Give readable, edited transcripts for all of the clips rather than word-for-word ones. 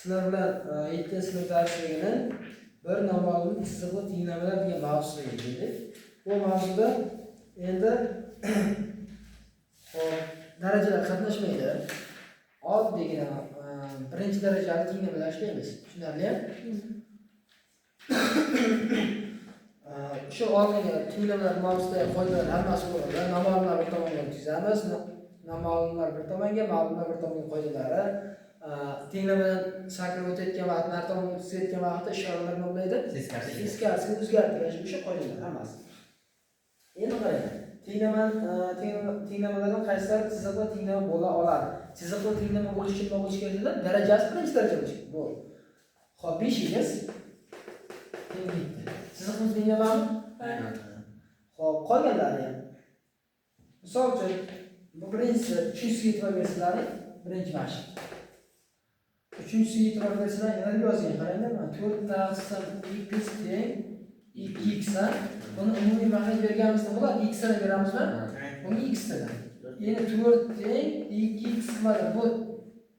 Sizlar bilan 7-sinf darsligini bir noma'lum chiziqli tenglamalar degan mavzuga keldik. Bu mavzuda endi darajalar qatnashmaydi. Oddiygina birinchi darajali tenglamalar ishlaymiz. Tushunarlimi? Shu oldingi tenglamalar mavzusida foydalar hammasi bo'ladi. Noma'lumlar bir tomonga o'tkazamiz. Noma'lumlar bir tomonga, ma'lumlar bir tomonga qoidalari. Tenglamadan sakrab o'tayotgan vaqt, narsa tomonga o'tkazayotgan vaqtda ishoralar nima bo'ladi? Teskariga o'zgartirish o'sha qoidalar hammasi. Endi qarang. Tenglamalardan qaysilari chiziqli tenglama bo'la oladi? Chiziqli tenglama bo'lish uchun nima bo'lish kerak edi? Darajasi birinchi daraja bo'lish kerak. Bu. Xo'p, 5 teng bitta. Chiziqli tenglamami? Aynan. Xo'p, qolganlari ham. Misol uchun, bu birinchisi 3-ga e'tibor bersalaring, birinchi mashq. 3-siga e'tibor bersalaring, yana yozing. Qaranglar, 4 taqsim x teng 2x. Buni umumiy ma'no berganimizda bo'ladi, x ni beramizmi? Buni x dedim. Endi 4 teng 2x qiladi. Bu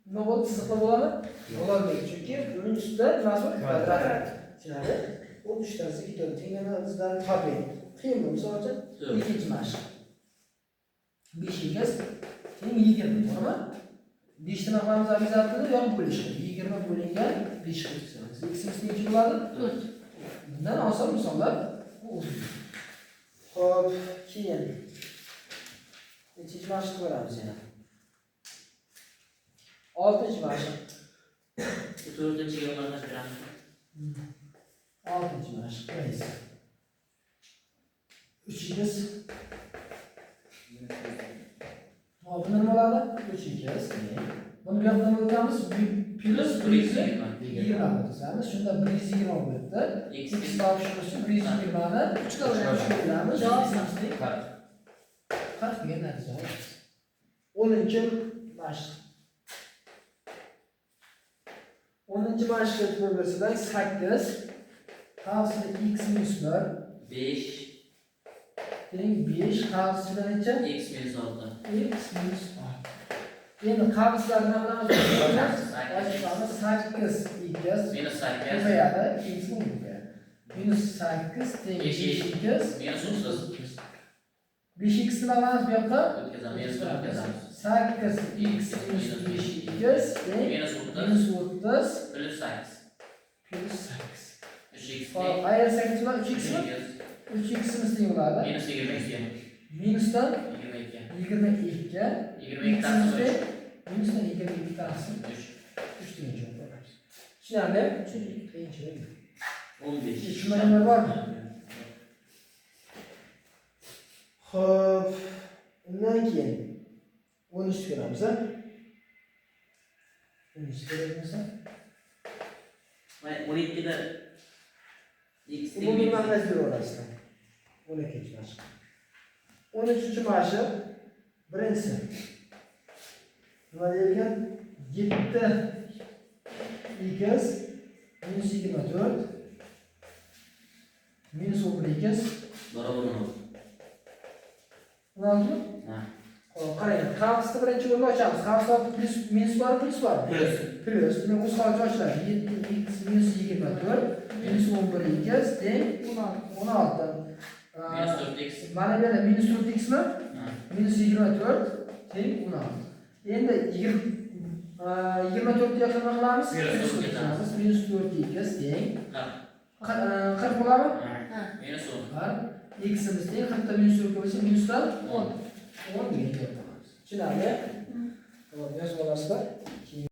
nima bo'ldi? Chiziqli bo'ladimi? Bo'lolmaydi. Chunki buning ustida nima bor? Kvadrat. Tushunarli? Bu uchtasi ketadi. Tenglamamizdan toping. Qiyin bu, misol uchun ikkinchi mashq. 5x teng 20, to'g'rimi? 5 nima qilamiz обязательно yo'q bo'lishi. 20 bo'lingan 5 qilamiz. X necha bo'ladi? 4. Bundan oson misollar. Xo'p, keyin nechinchi mashq ko'ramiz yana? 6-mashq. 4-ga o'rnashtiramiz. 6-mashq. Qaysi? 3x. Hop, nima bo'ladi? 3x. Buni bu yoqdan o'tamiz. Plus 120 o'tamiz. Shunda 120 bo'ldi. X topishimiz uchun 120 ni 3 ga o'rnashtiramiz. Javobimiz 40 degan natija olamiz. 10-mashq. 10-mashqga e'tibor bersak 8 tavsida x minus 1 5 teng 5 tavsida necha? x minus 6. X minus 6. Endi qavslar nima qilamiz? 8 minus 8 ko'payadi, x ko'payadi. Minus 8 teng 5x minus 30. 5x nima qilamiz bu yoqda? O'tkazamiz, o'tkazamiz. 8x minus 5x teng minus 30 plus 8. plus 8. 3x Hop, ayirsak nima? 3x mi? 3x'imiz teng bo'ladi. minus 22. Minusdan 22. 22 ga 22 taqsim minusdan 22 taqsim 3 degan javob olamiz. Tushunarli? Qiyinchilik. 15. Tushunmaganlar bormi? Xo'p, undan keyin 13 ko'ramiz, ha? 13 ko'ramiz. Va 12 da x Umumiy ma'nosi berasizlar. 12-mashq. 13-mashq birinchisi. Nima deyilgan? 7x minus 24 minus 1x barobar 10. Bo'ldi? Ha. Xo'p, qarang. Qavsni birinchi o'ringa ochamiz. Qavsda plus minus bor, plus bor. Plus. Demak, o'z holicha ochiladi. 7x minus 24 minus 11x teng 16. Minus 4x. Mana bu yerda minus 4x mi? Minus 24 teng 16. Endi 24 ga nima qilamiz? Minus 4x teng 40 bo'ladimi? Minus 10. Har x'imiz teng 40 ta minus 4 bo'lsa minusdan 10 degan gap bo'ladi. Tushunarli? Xo'p, yozib olasizlar.